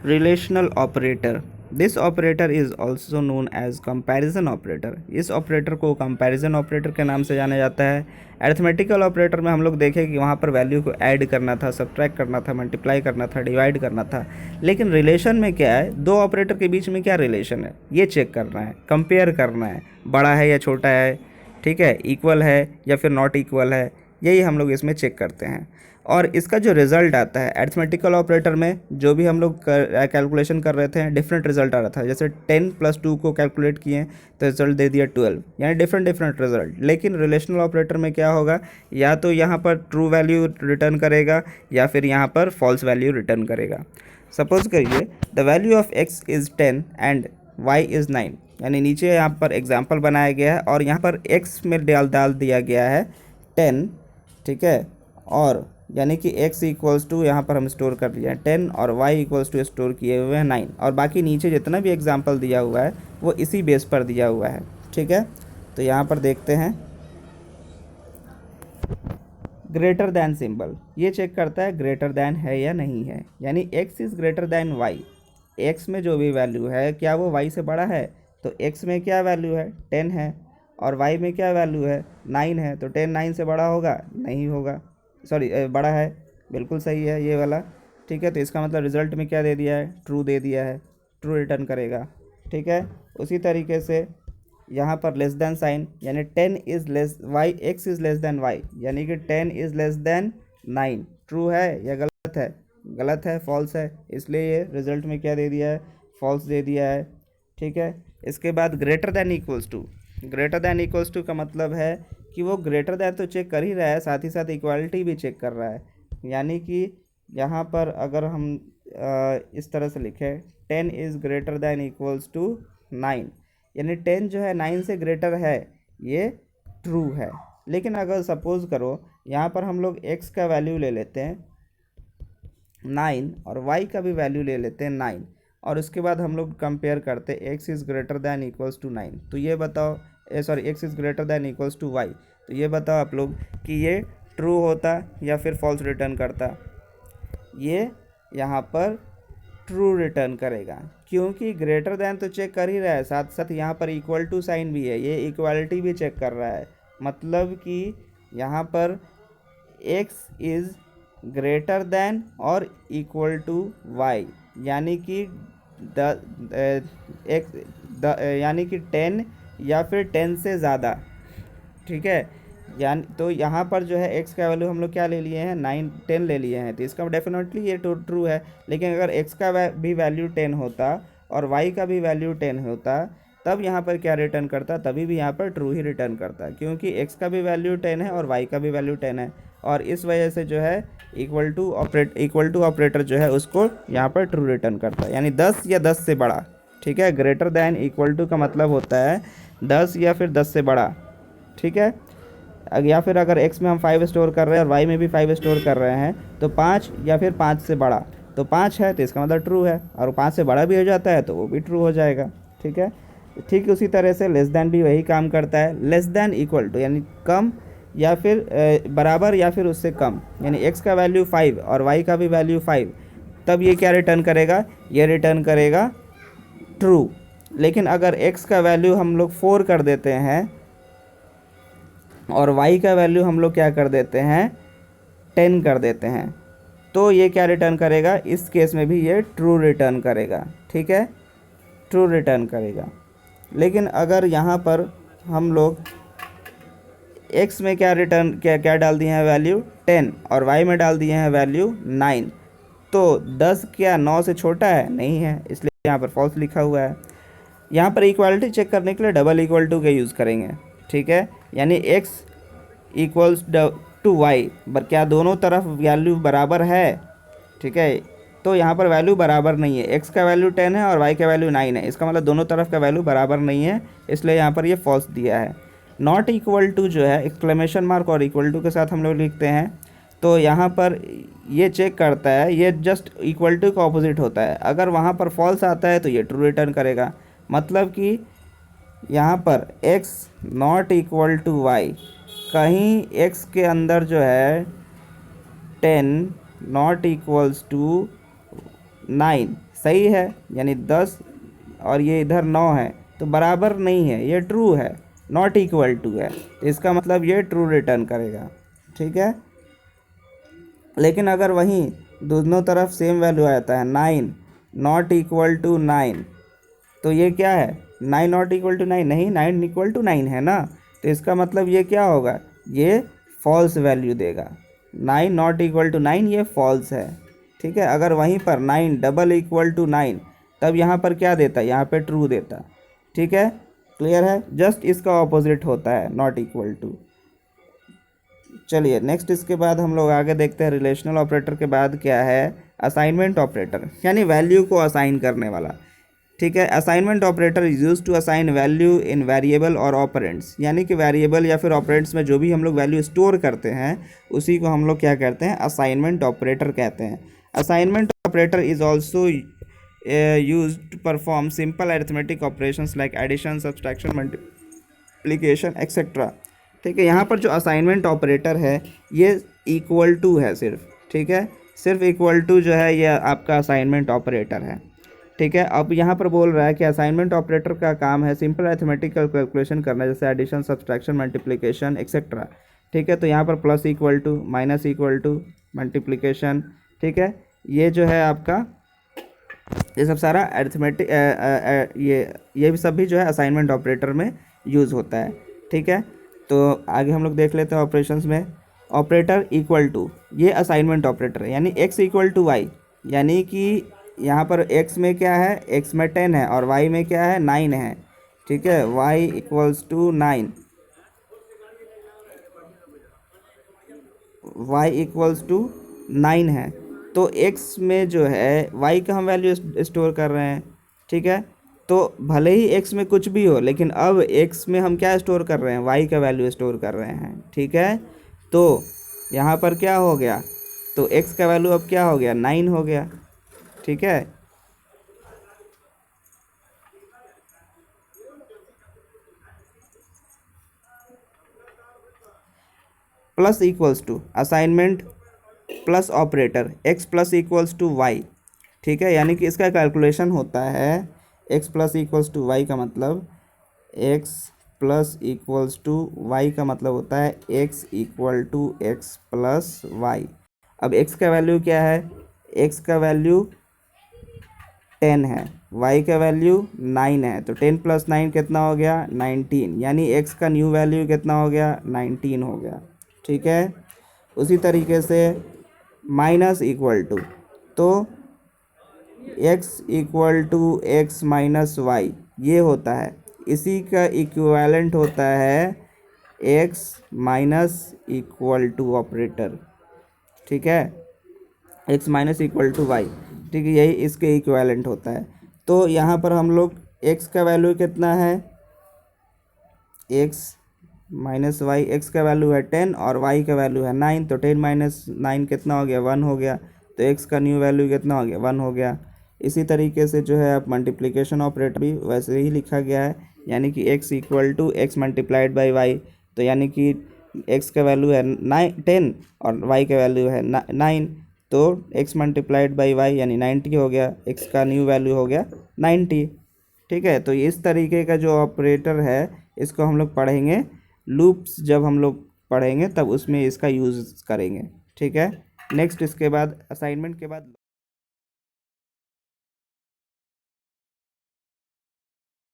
Relational operator, this operator is also known as comparison operator. इस operator को comparison operator के नाम से जाना जाता है। अरिथमेटिकल ऑपरेटर में हम लोग देखें कि वहाँ पर वैल्यू को ऐड करना था, सब्ट्रैक्ट करना था, मल्टीप्लाई करना था, डिवाइड करना था। लेकिन रिलेशन में क्या है, दो ऑपरेटर के बीच में क्या रिलेशन है ये चेक करना है, कंपेयर करना है, बड़ा है या छोटा है, ठीक है, इक्वल है या फिर नॉट इक्वल है, यही हम लोग इसमें चेक करते हैं। और इसका जो रिज़ल्ट आता है अरिथमेटिकल ऑपरेटर में, जो भी हम लोग कैलकुलेशन कर रहे थे डिफरेंट रिजल्ट आ रहा था। जैसे 10 + 2 को कैलकुलेट किए तो रिजल्ट दे दिया 12, यानी डिफरेंट डिफरेंट रिजल्ट। लेकिन रिलेशनल ऑपरेटर में क्या होगा, या तो यहाँ पर ट्रू वैल्यू रिटर्न करेगा या फिर यहाँ पर फॉल्स वैल्यू रिटर्न करेगा। सपोज करिए the value of x is 10 and y is 9, यानी नीचे यहाँ पर एग्जाम्पल बनाया गया है और यहाँ पर x में डाल दिया गया है 10, ठीक है, और यानी कि x इक्वल्स टू यहाँ पर हम स्टोर कर लिया है 10 और y इक्वल्स टू स्टोर किए हुए हैं 9, और बाकी नीचे जितना भी एग्जाम्पल दिया हुआ है वो इसी बेस पर दिया हुआ है, ठीक है। तो यहाँ पर देखते हैं ग्रेटर दैन सिंबल, ये चेक करता है ग्रेटर दैन है या नहीं है, यानी x is greater then y। x में जो भी वैल्यू है क्या वो y से बड़ा है, तो x में क्या वैल्यू है 10 है, और y में क्या वैल्यू है 9 है, तो 10 9 से बड़ा होगा नहीं होगा, सॉरी बड़ा है, बिल्कुल सही है ये वाला, ठीक है। तो इसका मतलब रिज़ल्ट में क्या दे दिया है, ट्रू दे दिया है, ट्रू रिटर्न करेगा, ठीक है। उसी तरीके से यहाँ पर लेस देन साइन, यानी 10 is less y, x is less than y, यानी कि 10 इज़ लेस देन 9, ट्रू है या गलत है, गलत है, फॉल्स है, इसलिए ये रिज़ल्ट में क्या दे दिया है, फॉल्स दे दिया है, ठीक है। इसके बाद greater than equals to, greater than equals to का मतलब है कि वो ग्रेटर दैन तो चेक कर ही रहा है, साथ ही साथ इक्वालिटी भी चेक कर रहा है। यानी कि यहाँ पर अगर हम इस तरह से लिखें 10 is greater than equals to 9, यानी 10 जो है 9 से ग्रेटर है, ये ट्रू है। लेकिन अगर सपोज़ करो यहाँ पर हम लोग x का वैल्यू ले लेते हैं 9 और y का भी वैल्यू ले लेते हैं 9, और उसके बाद हम लोग कंपेयर करते हैं x is greater than equals to 9, तो ये बताओ sorry x is greater than equals to y, तो ये बताओ आप लोग कि ये ट्रू होता या फिर फॉल्स रिटर्न करता। ये यहाँ पर ट्रू रिटर्न करेगा, क्योंकि ग्रेटर दैन तो चेक कर ही रहा है, साथ साथ यहाँ पर इक्वल टू साइन भी है, ये इक्वालिटी भी चेक कर रहा है। मतलब कि यहाँ पर x इज़ ग्रेटर दैन और इक्वल टू y, यानी कि यानी कि 10 या फिर 10 से ज़्यादा, ठीक है। यानी तो यहाँ पर जो है x का वैल्यू हम लोग क्या ले लिए हैं 9 10 ले लिए हैं, तो इसका डेफिनेटली ये ट्रू है। लेकिन अगर x का भी वैल्यू 10 होता और y का भी वैल्यू 10 होता, तब यहाँ पर क्या रिटर्न करता, तभी भी यहाँ पर ट्रू ही रिटर्न करता, क्योंकि x का भी वैल्यू 10 है और y का भी वैल्यू 10 है, और इस वजह से जो है इक्वल टू ऑपरेटर जो है उसको यहाँ पर ट्रू रिटर्न करता है, यानी 10 या 10 से बड़ा, ठीक है। ग्रेटर दैन इक्वल टू का मतलब होता है 10 या फिर 10 से बड़ा, ठीक है। या फिर अगर x में हम 5 स्टोर कर रहे हैं और y में भी 5 स्टोर कर रहे हैं, तो 5 या फिर 5 से बड़ा, तो 5 है तो इसका मतलब ट्रू है, और 5 से बड़ा भी हो जाता है तो वो भी ट्रू हो जाएगा, ठीक है। ठीक उसी तरह से लेस दैन भी वही काम करता है, लेस दैन इक्वल टू यानी कम या फिर बराबर या फिर उससे कम, यानी x का वैल्यू 5 और y का भी वैल्यू 5, तब ये क्या रिटर्न करेगा, ये रिटर्न करेगा ट्रू। लेकिन अगर x का वैल्यू हम लोग 4 कर देते हैं और y का वैल्यू हम लोग क्या कर देते हैं 10 कर देते हैं, तो ये क्या रिटर्न करेगा, इस केस में भी ये ट्रू रिटर्न करेगा, ठीक है, ट्रू रिटर्न करेगा। लेकिन अगर यहाँ पर हम लोग x में क्या रिटर्न क्या डाल दिए हैं वैल्यू 10 और y में डाल दिए हैं वैल्यू 9, तो 10 क्या 9 से छोटा है, नहीं है, इसलिए यहाँ पर फॉल्स लिखा हुआ है। यहाँ पर इक्वालिटी चेक करने के लिए डबल इक्वल टू का यूज़ करेंगे, ठीक है, यानी x इक्वल्स टू वाई, क्या दोनों तरफ वैल्यू बराबर है, ठीक है। तो यहाँ पर वैल्यू बराबर नहीं है, x का वैल्यू 10 है और y का वैल्यू 9 है, इसका मतलब दोनों तरफ का वैल्यू बराबर नहीं है, इसलिए यहाँ पर ये फॉल्स दिया है। नॉट इक्वल टू जो है एक्सक्लेमेशन मार्क और इक्वल टू के साथ हम लोग लिखते हैं, तो यहाँ पर ये चेक करता है, ये जस्ट इक्वल टू का ऑपोजिट होता है, अगर वहाँ पर फॉल्स आता है तो ये ट्रू रिटर्न करेगा। मतलब कि यहाँ पर x not equal to y, कहीं x के अंदर जो है 10 नॉट इक्वल्स टू 9 सही है, यानी 10 और ये इधर 9 है तो बराबर नहीं है, ये ट्रू है, नॉट इक्वल टू है, तो इसका मतलब ये ट्रू रिटर्न करेगा। ठीक है, लेकिन अगर वहीं दोनों तरफ सेम वैल्यू आता है 9 नॉट इक्वल टू 9, तो ये क्या है, 9 नॉट इक्वल टू 9 नहीं, 9 इक्वल टू 9 है ना, तो इसका मतलब ये क्या होगा, ये फॉल्स वैल्यू देगा। 9 नॉट इक्वल टू 9 ये फॉल्स है। ठीक है, अगर वहीं पर 9 डबल इक्वल टू 9, तब यहाँ पर क्या देता, यहाँ पे ट्रू देता। ठीक है, क्लियर है, जस्ट इसका ऑपोजिट होता है नॉट इक्वल टू। चलिए नेक्स्ट, इसके बाद हम लोग आगे देखते हैं रिलेशनल ऑपरेटर के बाद क्या है, असाइनमेंट ऑपरेटर, यानी वैल्यू को असाइन करने वाला। ठीक है, assignment operator is use to assign value in variable और ऑपरेंड्स, यानी कि वेरिएबल या फिर ऑपरेंड्स में जो भी हम लोग वैल्यू स्टोर करते हैं उसी को हम लोग क्या कहते हैं, असाइनमेंट ऑपरेटर कहते हैं। Assignment operator is also use to perform simple arithmetic operations like addition, subtraction, multiplication etcetera. ठीक है, यहाँ पर जो असाइनमेंट ऑपरेटर है ये इक्वल टू है सिर्फ। ठीक है, सिर्फ इक्वल टू जो है ये आपका असाइनमेंट ऑपरेटर है। ठीक है, अब यहाँ पर बोल रहा है कि असाइनमेंट ऑपरेटर का काम है सिंपल अरिथमेटिकल कैलकुलेशन करना, जैसे एडिशन, सब्सट्रैक्शन, मल्टीप्लिकेशन एक्सेट्रा। ठीक है, तो यहाँ पर plus equal to, minus equal to, multiplication. ठीक है, ये जो है आपका ये सब सारा अरिथमेटिक ये भी सब भी जो है असाइनमेंट ऑपरेटर में यूज़ होता है। ठीक है, तो आगे हम लोग देख लेते हैं ऑपरेशंस में। ऑपरेटर इक्वल टू, ये असाइनमेंट ऑपरेटर है, यानी x इक्वल टू वाई, यानी कि यहाँ पर x में क्या है, x में 10 है और y में क्या है, 9 है। ठीक है, y equals to 9, y equals to 9 है, तो x में जो है y का हम वैल्यू स्टोर कर रहे हैं। ठीक है, तो भले ही x में कुछ भी हो, लेकिन अब x में हम क्या स्टोर कर रहे हैं, y का वैल्यू स्टोर कर रहे हैं। ठीक है, तो यहाँ पर क्या हो गया, तो x का वैल्यू अब क्या हो गया, 9 हो गया। ठीक है, plus equals to assignment plus operator x plus equals to y. ठीक है, यानी कि इसका कैलकुलेशन होता है x plus equals to y का मतलब x plus equals to y का मतलब होता है x equal to x plus y. अब x का वैल्यू क्या है, x का वैल्यू 10 है, y का वैल्यू 9 है, तो 10 प्लस 9 कितना हो गया, 19, यानी x का न्यू वैल्यू कितना हो गया, 19 हो गया। ठीक है, उसी तरीके से माइनस इक्वल टू, तो x equal to x minus y ये होता है, इसी का इक्विवेलेंट होता है x minus equal to operator. ठीक है, x minus equal to y, ठीक है, यही इसके इक्विवेलेंट होता है। तो यहाँ पर हम लोग x का वैल्यू कितना है, x माइनस वाई, एक्स का वैल्यू है 10 और y का वैल्यू है 9, तो 10 माइनस 9 कितना हो गया, 1 हो गया, तो x का न्यू वैल्यू कितना हो गया, 1 हो गया। इसी तरीके से जो है आप मल्टीप्लिकेशन ऑपरेटर भी वैसे ही लिखा गया है, यानी कि x equal to x multiplied by y, तो यानी कि x का वैल्यू है 10 और y का वैल्यू है 9, तो x मल्टीप्लाइड बाई वाई यानी 90 हो गया, x का न्यू वैल्यू हो गया 90। ठीक है, तो इस तरीके का जो ऑपरेटर है इसको हम लोग पढ़ेंगे, लूप्स जब हम लोग पढ़ेंगे तब उसमें इसका यूज़ करेंगे। ठीक है, नेक्स्ट इसके बाद असाइनमेंट के बाद